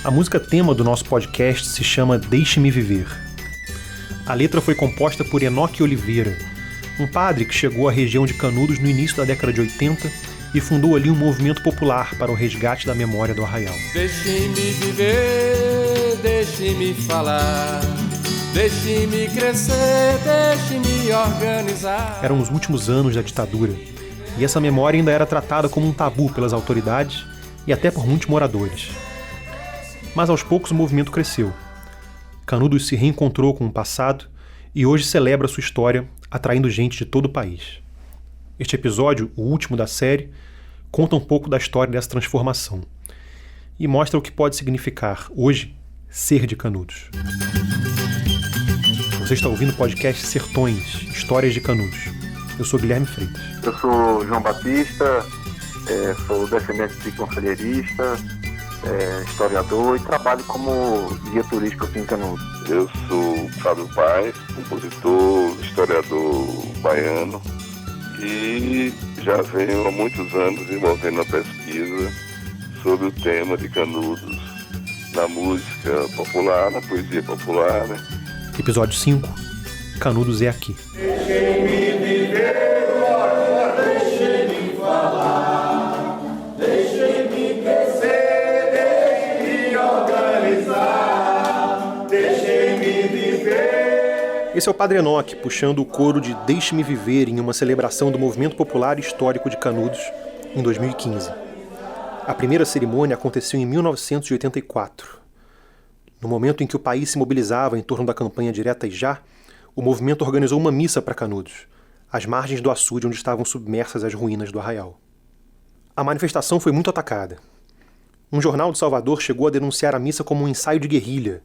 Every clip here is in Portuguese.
A música tema do nosso podcast se chama Deixe-me Viver. A letra foi composta por Enoque Oliveira, um padre que chegou à região de Canudos no início da década de 80 e fundou ali um movimento popular para o resgate da memória do Arraial. Deixe-me viver, deixe-me falar, deixe-me crescer, deixe-me organizar. Eram os últimos anos da ditadura, e essa memória ainda era tratada como um tabu pelas autoridades e até por muitos moradores. Mas aos poucos o movimento cresceu. Canudos se reencontrou com o passado e hoje celebra sua história, atraindo gente de todo o país. Este episódio, o último da série, conta um pouco da história dessa transformação e mostra o que pode significar, hoje, ser de Canudos. Você está ouvindo o podcast Sertões, Histórias de Canudos. Eu sou Guilherme Freitas. Eu sou João Batista, sou descendente de conselheirista, historiador e trabalho como guia turístico aqui em Canudos. Eu sou Fábio Paes, compositor, historiador baiano e já venho há muitos anos desenvolvendo a pesquisa sobre o tema de Canudos na música popular, na poesia popular, né? Episódio 5, Canudos é aqui. Deixe-me viver, deixe-me falar, deixe-me crescer, deixe-me organizar, deixe-me viver. Esse é o Padre Enoque puxando o coro de Deixe-me Viver em uma celebração do movimento popular histórico de Canudos em 2015. A primeira cerimônia aconteceu em 1984. No momento em que o país se mobilizava em torno da campanha Direta e Já, o movimento organizou uma missa para Canudos, às margens do açude onde estavam submersas as ruínas do Arraial. A manifestação foi muito atacada. Um jornal de Salvador chegou a denunciar a missa como um ensaio de guerrilha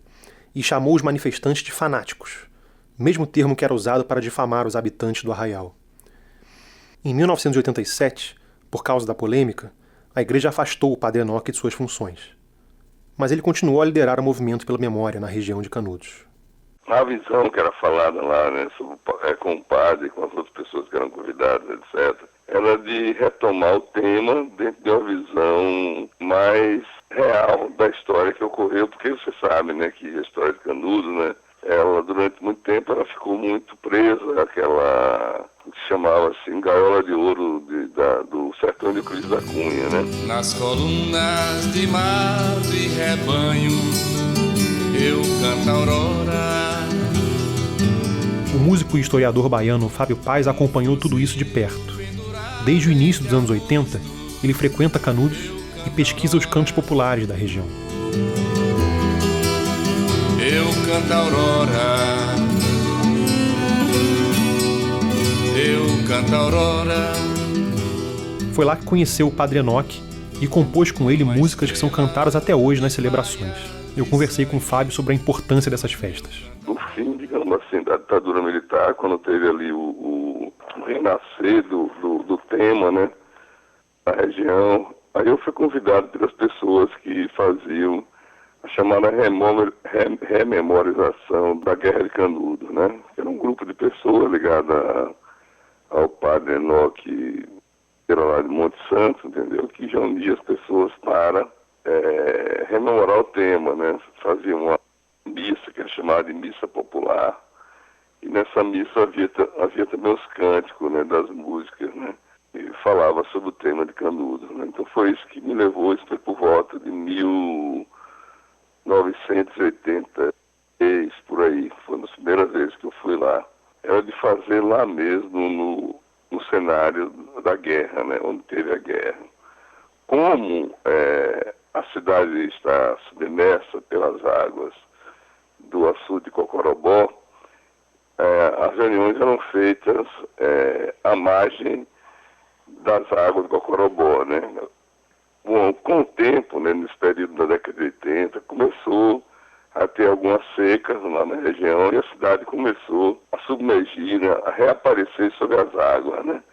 e chamou os manifestantes de fanáticos, mesmo termo que era usado para difamar os habitantes do Arraial. Em 1987, por causa da polêmica, a igreja afastou o Padre Enoque de suas funções. Mas ele continuou a liderar o movimento pela memória na região de Canudos. A visão que era falada lá, né, com o padre, com as outras pessoas que eram convidadas, etc., era de retomar o tema dentro de uma visão mais real da história que ocorreu, porque você sabe, né, que a história de Canudos, né, ela durante muito tempo ela ficou muito presa àquela que se chamava assim gaiola de ouro do sertão de Euclides da Cunha, né? Nas colunas de mar e rebanho eu canto a aurora. O músico e historiador baiano Fábio Paes acompanhou tudo isso de perto. Desde o início dos anos 80, ele frequenta Canudos e pesquisa os cantos populares da região. Eu canto a aurora, eu canto a aurora. Foi lá que conheceu o Padre Enoque e compôs com ele músicas que são cantadas até hoje nas celebrações. Eu conversei com o Fábio sobre a importância dessas festas. No fim, digamos assim, da ditadura militar, quando teve ali o renascer do tema, né, na região, aí eu fui convidado pelas pessoas que faziam a chamada rememorização da Guerra de Canudos, né? Era um grupo de pessoas ligada ao Padre Enoque, que era lá de Monte Santo, entendeu? Que já unia as pessoas para rememorar o tema, né? Fazia uma missa, que era chamada de missa popular, e nessa missa havia também os cânticos, né, das músicas, né? E falava sobre o tema de Canudos, né? Então foi isso que me levou, isso foi por volta de 1986, por aí, foi uma das primeiras vezes que eu fui lá. Era de fazer lá mesmo, no cenário da guerra, né, onde teve a guerra. Como a cidade está submersa pelas águas do açude de Cocorobó, as reuniões eram feitas à margem das águas de Cocorobó, né? Bom, com o tempo, né, nesse período da década de 80, começou a ter algumas secas lá na região e a cidade começou a submergir, né, a reaparecer sobre as águas, né?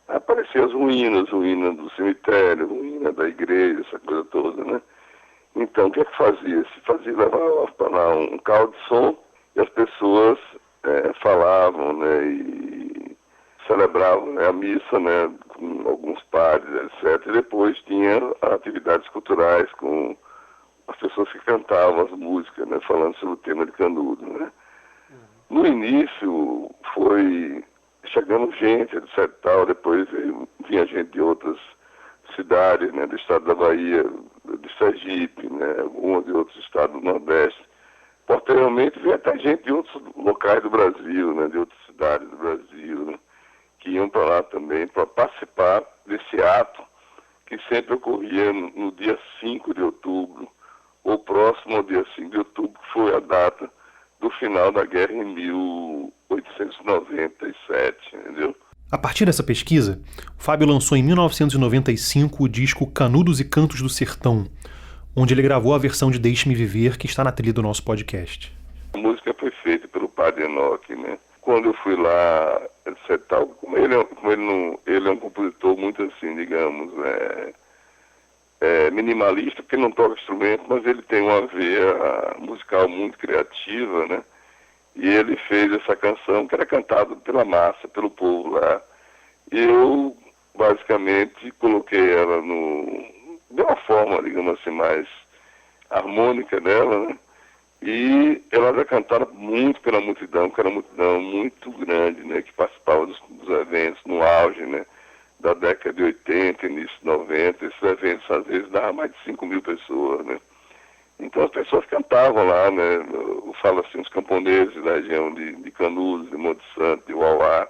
Apareciam as ruínas do cemitério, ruína da igreja, essa coisa toda, né? Então, o que é que fazia? Se fazia, levava para lá um carro de som e as pessoas falavam, né, e celebravam, né, a missa, né, com alguns padres, etc. E depois tinha atividades culturais com as pessoas que cantavam as músicas, né, falando sobre o tema de Canudos, né. No início foi chegando gente, etc. Tal, depois vinha gente de outras cidades, né, do estado da Bahia, de Sergipe, né, algumas de outros estados do Nordeste. Posteriormente veio até gente de outros locais do Brasil, né, de outras cidades do Brasil, né, que iam para lá também para participar desse ato que sempre ocorria no dia 5 de outubro, ou próximo ao dia 5 de outubro, que foi a data do final da guerra em 1897, entendeu? A partir dessa pesquisa, o Fábio lançou em 1995 o disco Canudos e Cantos do Sertão, onde ele gravou a versão de Deixe-me Viver, que está na trilha do nosso podcast. A música foi feita pelo Padre Enoque, né? Quando eu fui lá, etc. Tal, como ele é um compositor muito assim, digamos, minimalista, porque não toca instrumento, mas ele tem uma veia musical muito criativa, né? E ele fez essa canção que era cantada pela massa, pelo povo lá. E eu, basicamente, coloquei ela de uma forma, digamos assim, mais harmônica dela, né? E ela era cantada muito pela multidão, que era uma multidão muito grande, né? Que participava dos eventos no auge, né? Da década de 80, início de 90, esses eventos às vezes davam mais de 5 mil pessoas, né? Então as pessoas cantavam lá, né? Eu falo assim, os camponeses da região de Canudos, de Monte Santo, de Uauá.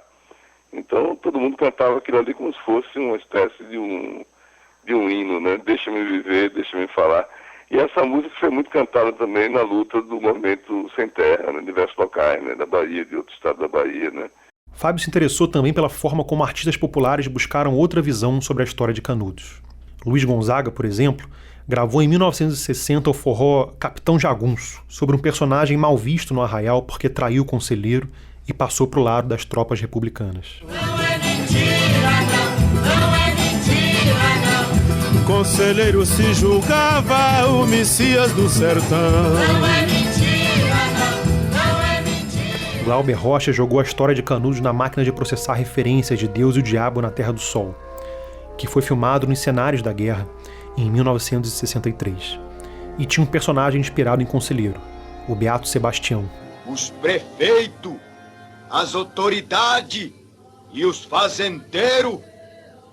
Então todo mundo cantava aquilo ali como se fosse uma espécie de um hino, né? Deixa-me viver, deixa-me falar. E essa música foi muito cantada também na luta do movimento Sem Terra, né? Em diversos locais, né? Da Bahia, de outro estado da Bahia, né? Fábio se interessou também pela forma como artistas populares buscaram outra visão sobre a história de Canudos. Luiz Gonzaga, por exemplo, gravou em 1960 o forró Capitão Jagunço, sobre um personagem mal visto no arraial porque traiu o conselheiro e passou para o lado das tropas republicanas. Não é mentira, não é mentira, não. Conselheiro se julgava o Messias do sertão. Não é mentira, não é mentira. Glauber Rocha jogou a história de Canudos na máquina de processar referências de Deus e o Diabo na Terra do Sol, que foi filmado nos cenários da guerra em 1963. E tinha um personagem inspirado em Conselheiro, o Beato Sebastião. Os prefeitos, as autoridades e os fazendeiros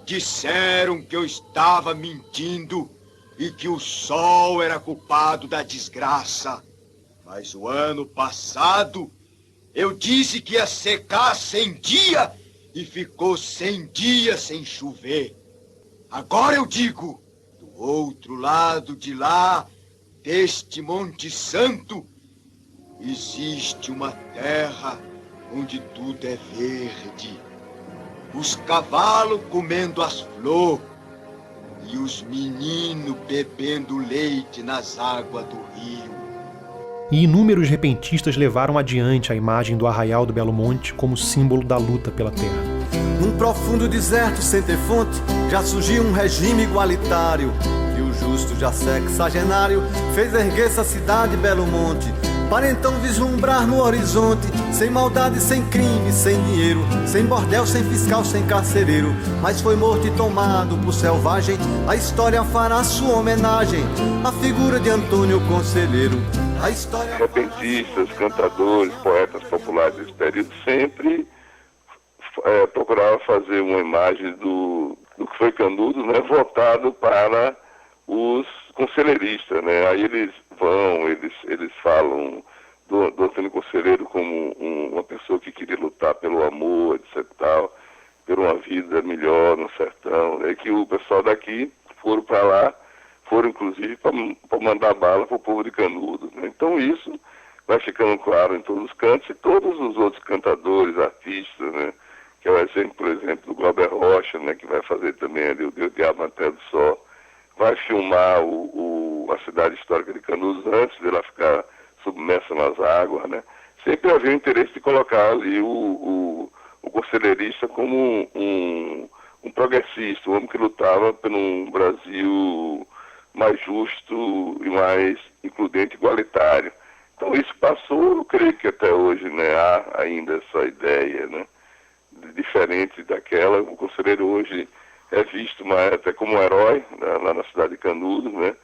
disseram que eu estava mentindo e que o sol era culpado da desgraça. Mas o ano passado eu disse que ia secar 100 dias e ficou 100 dias sem chover. Agora eu digo, do outro lado de lá, deste Monte Santo, existe uma terra onde tudo é verde. Os cavalos comendo as flores e os meninos bebendo leite nas águas do rio. E inúmeros repentistas levaram adiante a imagem do Arraial do Belo Monte como símbolo da luta pela terra. Num profundo deserto sem ter fonte, já surgiu um regime igualitário, e o justo já sexagenário fez erguer essa cidade Belo Monte, para então vislumbrar no horizonte, sem maldade, sem crime, sem dinheiro, sem bordel, sem fiscal, sem carcereiro. Mas foi morto e tomado por selvagem, a história fará sua homenagem à figura de Antônio Conselheiro. A história... Repentistas, cantadores, poetas populares desse período sempre procuravam fazer uma imagem do que foi Canudos, né, voltado para os conselheiristas, né? Aí eles falam do Antônio Conselheiro como uma pessoa que queria lutar pelo amor, etc. tal, por uma vida melhor no sertão, né? Que o pessoal daqui foram para lá, foram inclusive para mandar bala para o povo de Canudos, né? Então isso vai ficando claro em todos os cantos, e todos os outros cantadores, artistas, né? Que é o exemplo, por exemplo, do Glauber Rocha, né? Que vai fazer também ali o Diabo na Terra do Sol, vai filmar a cidade histórica de Canudos antes de ela ficar submersa nas águas, né? Sempre havia o interesse de colocar ali o conselheirista como um progressista, um homem que lutava por um Brasil mais justo e mais includente, igualitário. Então isso passou, eu creio que até hoje, né, há ainda essa ideia, né, diferente daquela. O conselheiro hoje é visto até como um herói, né, lá na cidade de Canudos, né,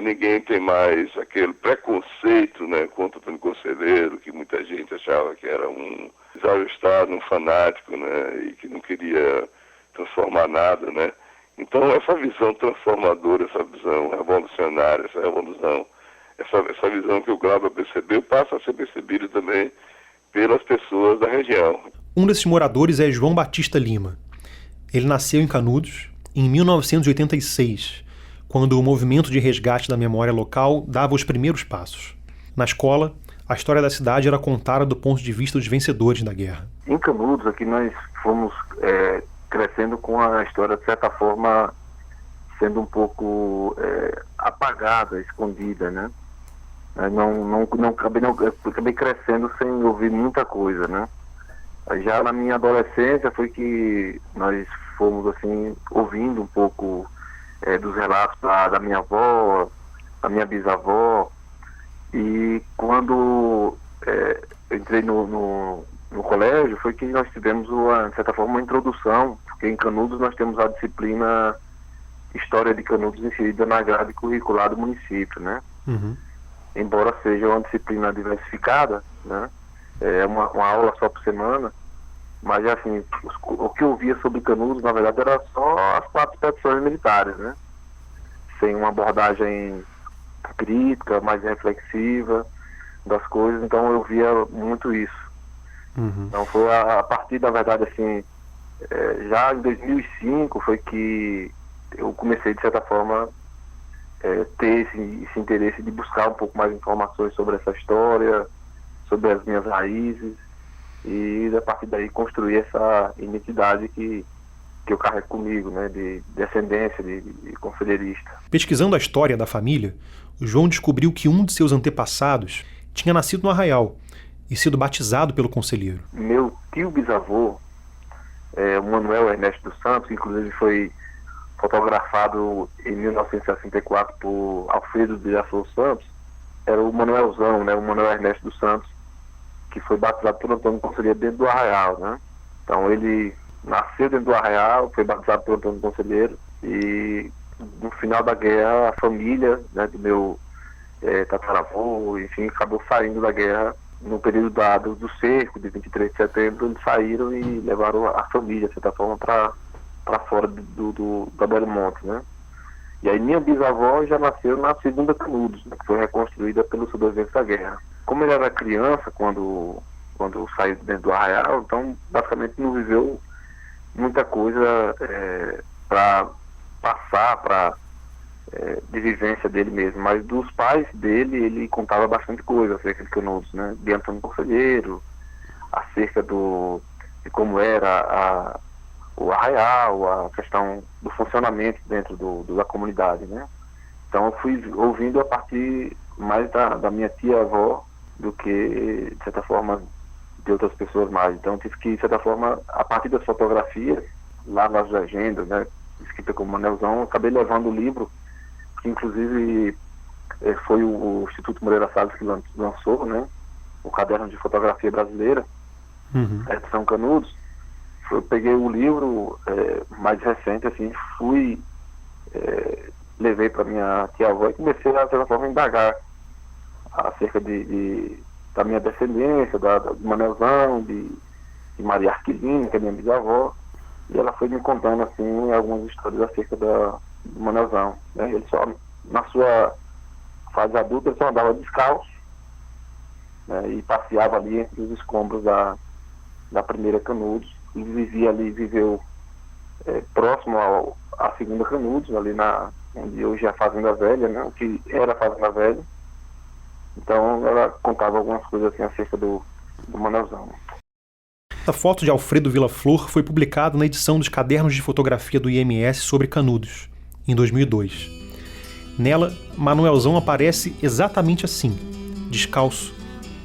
Ninguém tem mais aquele preconceito, né, contra o Antônio Conselheiro, que muita gente achava que era um desajustado, um fanático, né, e que não queria transformar nada, né. Então essa visão transformadora, essa visão revolucionária, essa visão que o Glauber percebeu, passa a ser percebida também pelas pessoas da região. Um desses moradores é João Batista Lima. Ele nasceu em Canudos em 1986, quando o movimento de resgate da memória local dava os primeiros passos. Na escola, a história da cidade era contada do ponto de vista dos vencedores da guerra. Em Canudos, aqui nós fomos crescendo com a história, de certa forma, sendo um pouco apagada, escondida, né? Acabei crescendo sem ouvir muita coisa, né? Já na minha adolescência foi que nós fomos, assim, ouvindo um pouco dos relatos da minha avó, da minha bisavó, e quando eu entrei no colégio foi que nós tivemos, de certa forma, uma introdução, porque em Canudos nós temos a disciplina História de Canudos inserida na grade curricular do município, né? Uhum. Embora seja uma disciplina diversificada, né? É uma aula só por semana, mas assim, o que eu via sobre Canudos, na verdade, era só as 4 expedições militares, né? Sem uma abordagem crítica, mais reflexiva das coisas, então eu via muito isso. Uhum. Então foi a partir, na verdade, assim, já em 2005 foi que eu comecei, de certa forma, ter esse interesse de buscar um pouco mais informações sobre essa história, sobre as minhas raízes, e a partir daí construir essa identidade que eu carrego comigo, né, de descendência, de conselheirista. Pesquisando a história da família, o João descobriu que um de seus antepassados tinha nascido no Arraial e sido batizado pelo conselheiro. Meu tio bisavô, o Manuel Ernesto dos Santos, que inclusive foi fotografado em 1964 por Alfredo de Açor Santos, era o Manuelzão, né, o Manuel Ernesto dos Santos, que foi batizado por Antônio Conselheiro dentro do Arraial, né? Então ele nasceu dentro do Arraial, foi batizado por Antônio Conselheiro, e no final da guerra a família, né, do meu tataravô, enfim, acabou saindo da guerra no período do cerco de 23 de setembro. Eles saíram e levaram a família, de certa forma, para fora da Belo Monte, né? E aí minha bisavó já nasceu na segunda Canudos, né, que foi reconstruída pelos sobreviventes da guerra. Como ele era criança quando saiu dentro do Arraial, então basicamente não viveu muita coisa para passar de vivência dele mesmo, mas dos pais dele ele contava bastante coisa acerca de Canudos, né? De Antônio Conselheiro, acerca de como era o Arraial, a questão do funcionamento dentro da comunidade, né? Então eu fui ouvindo a partir mais da minha tia-avó do que, de certa forma, de outras pessoas mais. Então eu tive que, de certa forma, a partir das fotografias, lá nas agendas, né, escrita como Manelzão, eu acabei levando o livro, que inclusive foi o Instituto Moreira Salles que lançou, né, o Caderno de Fotografia Brasileira, da edição Canudos. Eu peguei o livro mais recente, assim, levei para minha tia-avó e comecei a, de certa forma, indagar acerca da minha descendência, do Manelzão, de Maria Arquilina, que é minha bisavó, e ela foi me contando, assim, algumas histórias acerca do Manelzão, né? Ele só, na sua fase adulta, ele só andava descalço, né, e passeava ali entre os escombros da primeira Canudos. Ele viveu próximo à segunda Canudos, ali onde hoje é a Fazenda Velha, né, o que era a Fazenda Velha. Então ela contava algumas coisas assim acerca do Manelzão. Essa foto de Alfredo Villa-Flor foi publicada na edição dos Cadernos de Fotografia do IMS sobre Canudos, em 2002. Nela, Manuelzão aparece exatamente assim, descalço,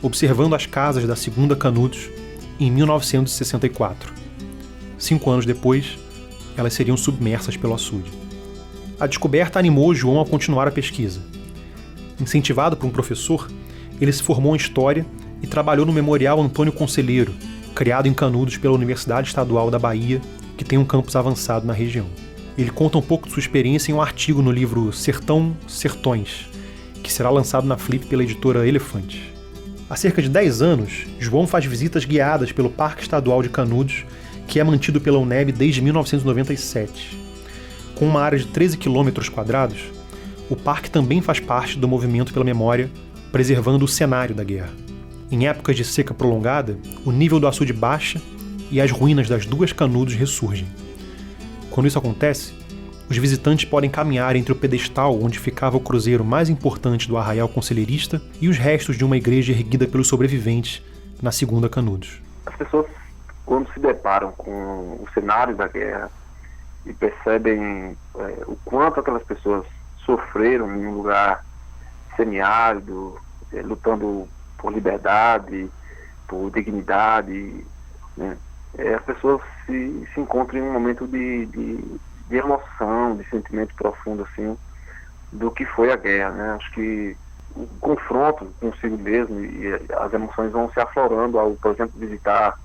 observando as casas da segunda Canudos em 1964. 5 anos depois, elas seriam submersas pelo açude. A descoberta animou João a continuar a pesquisa. Incentivado por um professor, ele se formou em História e trabalhou no Memorial Antônio Conselheiro, criado em Canudos pela Universidade Estadual da Bahia, que tem um campus avançado na região. Ele conta um pouco de sua experiência em um artigo no livro Sertão, Sertões, que será lançado na Flip pela editora Elefante. Há cerca de 10 anos, João faz visitas guiadas pelo Parque Estadual de Canudos, que é mantido pela UNEB desde 1997. Com uma área de 13 km², o parque também faz parte do movimento pela memória, preservando o cenário da guerra. Em épocas de seca prolongada, o nível do açude baixa e as ruínas das duas Canudos ressurgem. Quando isso acontece, os visitantes podem caminhar entre o pedestal onde ficava o cruzeiro mais importante do Arraial Conselheirista e os restos de uma igreja erguida pelos sobreviventes na Segunda Canudos. As pessoas, quando se deparam com o cenário da guerra e percebem o quanto aquelas pessoas sofreram em um lugar semiárido, lutando por liberdade, por dignidade, né? As pessoas se encontram em um momento de emoção, de sentimento profundo, assim, do que foi a guerra, né? Acho que o confronto consigo mesmo e as emoções vão se aflorando ao, por exemplo, visitar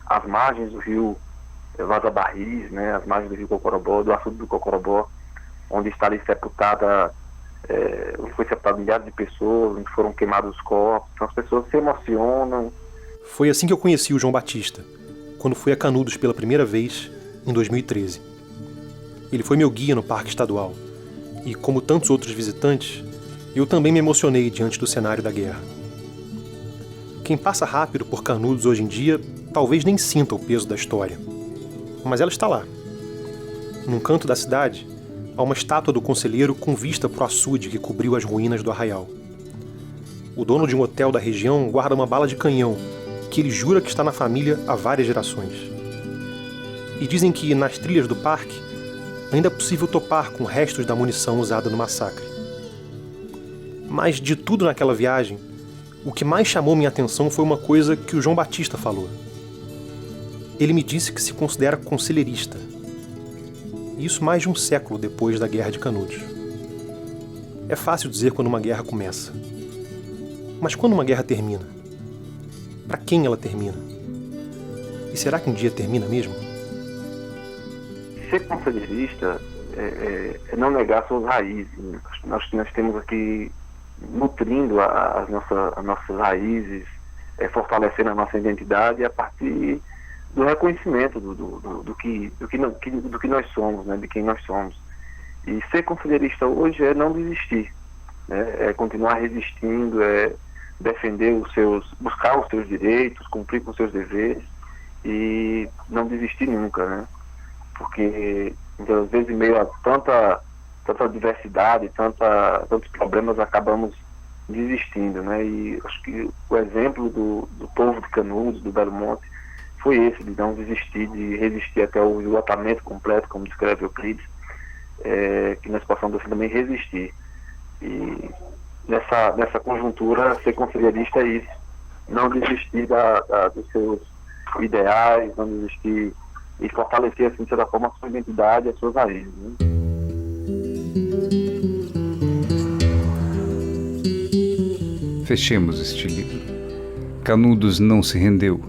as margens do rio Vaza Barris, né? As margens do rio Cocorobó, do açude do Cocorobó, onde está ali sepultada, onde foi sepultado milhares de pessoas, onde foram queimados os corpos. Então as pessoas se emocionam. Foi assim que eu conheci o João Batista, quando fui a Canudos pela primeira vez, em 2013. Ele foi meu guia no Parque Estadual, e como tantos outros visitantes, eu também me emocionei diante do cenário da guerra. Quem passa rápido por Canudos hoje em dia, talvez nem sinta o peso da história. Mas ela está lá. Num canto da cidade, há uma estátua do conselheiro com vista para o açude que cobriu as ruínas do arraial. O dono de um hotel da região guarda uma bala de canhão, que ele jura que está na família há várias gerações. E dizem que, nas trilhas do parque, ainda é possível topar com restos da munição usada no massacre. Mas de tudo naquela viagem, o que mais chamou minha atenção foi uma coisa que o João Batista falou. Ele me disse que se considera conselheirista. Isso mais de um século depois da Guerra de Canudos. É fácil dizer quando uma guerra começa. Mas quando uma guerra termina? Para quem ela termina? E será que um dia termina mesmo? Ser conselheirista é não negar suas raízes. Nós temos aqui nutrindo as nossas raízes, fortalecendo a nossa identidade a partir do reconhecimento do que nós somos, né, de quem nós somos. E ser conselheirista hoje é não desistir, né, é continuar resistindo, defender buscar os seus direitos, cumprir com os seus deveres e não desistir nunca, né? Porque às vezes em meio a tanta diversidade, tantos problemas, acabamos desistindo, né? E acho que o exemplo do povo de Canudos, do Belo Monte, foi esse, de não desistir, de resistir até o esgotamento completo, como descreve Euclides, que nós possamos assim também resistir. E nessa conjuntura, ser conselheirista é isso, não desistir dos seus ideais, não desistir e fortalecer, assim, de certa forma, a sua identidade, as suas raízes, né? Fechemos este livro. Canudos não se rendeu.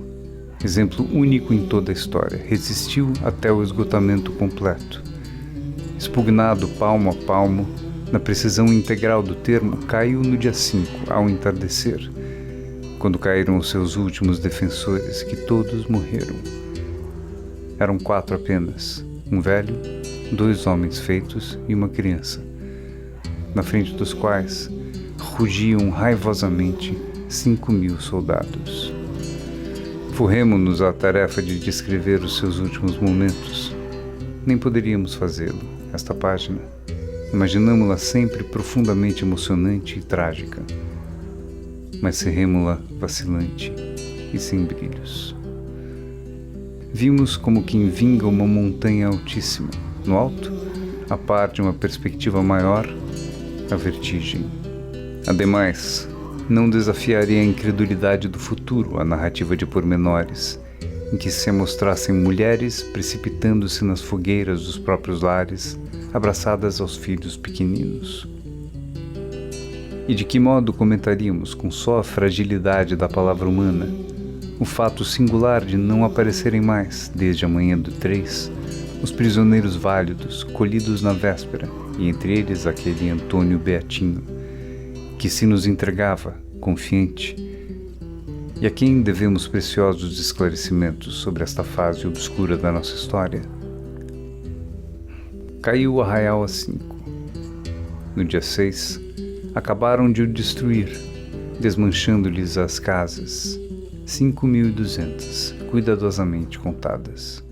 Exemplo único em toda a história. Resistiu até o esgotamento completo. Expugnado palmo a palmo, na precisão integral do termo, caiu no dia 5, ao entardecer, quando caíram os seus últimos defensores, que todos morreram. Eram 4 apenas, um velho, 2 homens feitos e uma criança, na frente dos quais rugiam raivosamente 5.000 soldados. Forremo-nos à tarefa de descrever os seus últimos momentos. Nem poderíamos fazê-lo, esta página. Imaginamo-la sempre profundamente emocionante e trágica, mas cerremo-la vacilante e sem brilhos. Vimos como quem vinga uma montanha altíssima. No alto, a par de uma perspectiva maior, a vertigem. Ademais, não desafiaria a incredulidade do futuro a narrativa de pormenores, em que se mostrassem mulheres precipitando-se nas fogueiras dos próprios lares, abraçadas aos filhos pequeninos. E de que modo comentaríamos, com só a fragilidade da palavra humana, o fato singular de não aparecerem mais, desde a manhã do 3, os prisioneiros válidos, colhidos na véspera, e entre eles aquele Antônio Beatinho, que se nos entregava, confiante, e a quem devemos preciosos esclarecimentos sobre esta fase obscura da nossa história. Caiu o arraial às 5. No dia 6, acabaram de o destruir, desmanchando-lhes as casas, 5.200, cuidadosamente contadas.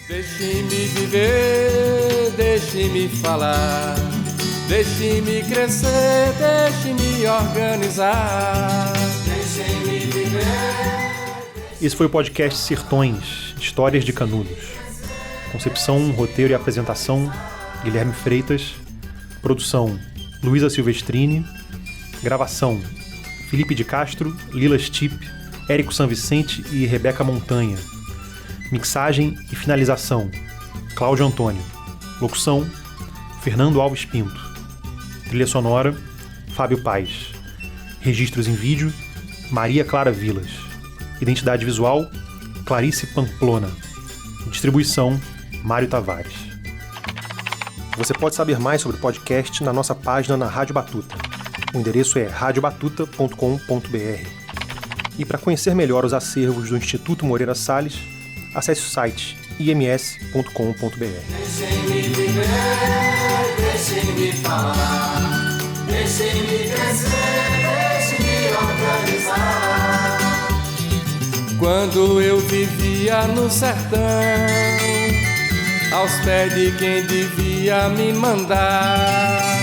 Deixe-me viver, deixe-me falar, deixe-me crescer, deixe-me organizar. Deixe-me viver. Esse foi o podcast Sertões, Histórias de Canudos. Concepção, roteiro e apresentação, Guilherme Freitas. Produção, Luísa Silvestrini. Gravação, Felipe de Castro, Lila Stipe, Érico Sanvicente e Rebeca Montanha. Mixagem e finalização, Cláudio Antônio. Locução, Fernando Alves Pinto. Trilha sonora, Fábio Paes. Registros em vídeo, Maria Clara Vilas. Identidade visual, Clarice Pamplona. Distribuição, Mário Tavares. Você pode saber mais sobre o podcast na nossa página na Rádio Batuta. O endereço é radiobatuta.com.br. E para conhecer melhor os acervos do Instituto Moreira Salles, acesse o site ims.com.br. Deixe-me viver, deixe-me falar, deixe-me crescer, deixe-me organizar. Quando eu vivia no sertão, aos pés de quem devia me mandar,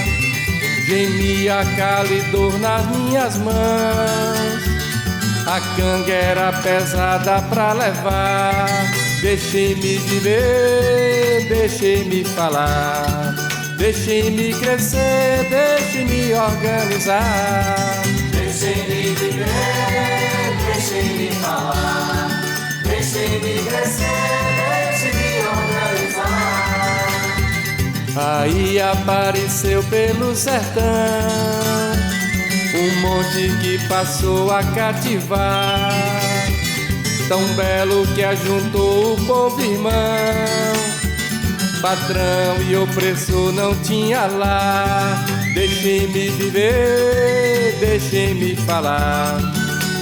gemia calo e dor nas minhas mãos. A canga era pesada pra levar. Deixe-me viver, deixe-me falar, deixe-me crescer, deixe-me organizar. Deixe-me viver, deixe-me falar, deixe-me crescer, deixe-me organizar. Aí apareceu pelo sertão um monte que passou a cativar, tão belo que ajuntou o povo irmão. Patrão e opressor não tinha lá. Deixe-me viver, deixe-me falar,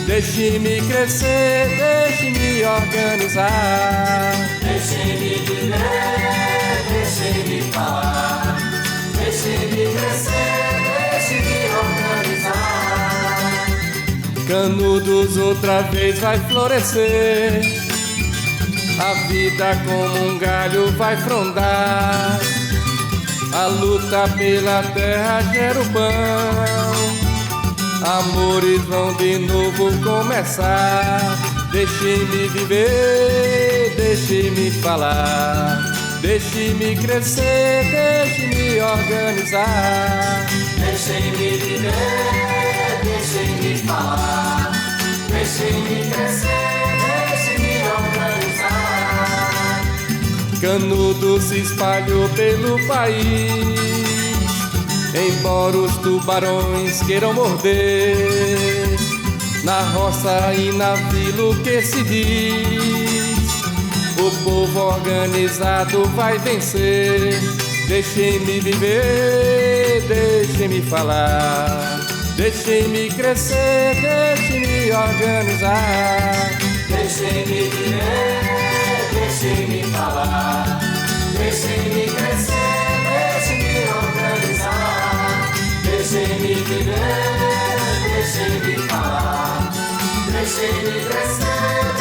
deixe-me crescer, deixe-me organizar. Deixe-me viver, deixe-me falar, deixe-me crescer, deixe-me organizar. Canudos outra vez vai florescer, a vida como um galho vai frondar. A luta pela terra gera o pão, amores vão de novo começar. Deixe-me viver, deixe-me falar, deixe-me crescer, deixe-me organizar. Deixe-me viver, deixe-me falar, deixe-me crescer, deixe-me organizar. Canudo se espalhou pelo país, embora os tubarões queiram morder. Na roça e na vila o que se diz, o povo organizado vai vencer. Deixe-me viver, deixe-me falar, deixe-me crescer, deixe-me organizar. Deixe-me viver, deixe-me falar, deixe-me crescer, deixe-me organizar. Deixe-me viver, deixe-me falar, deixe-me crescer.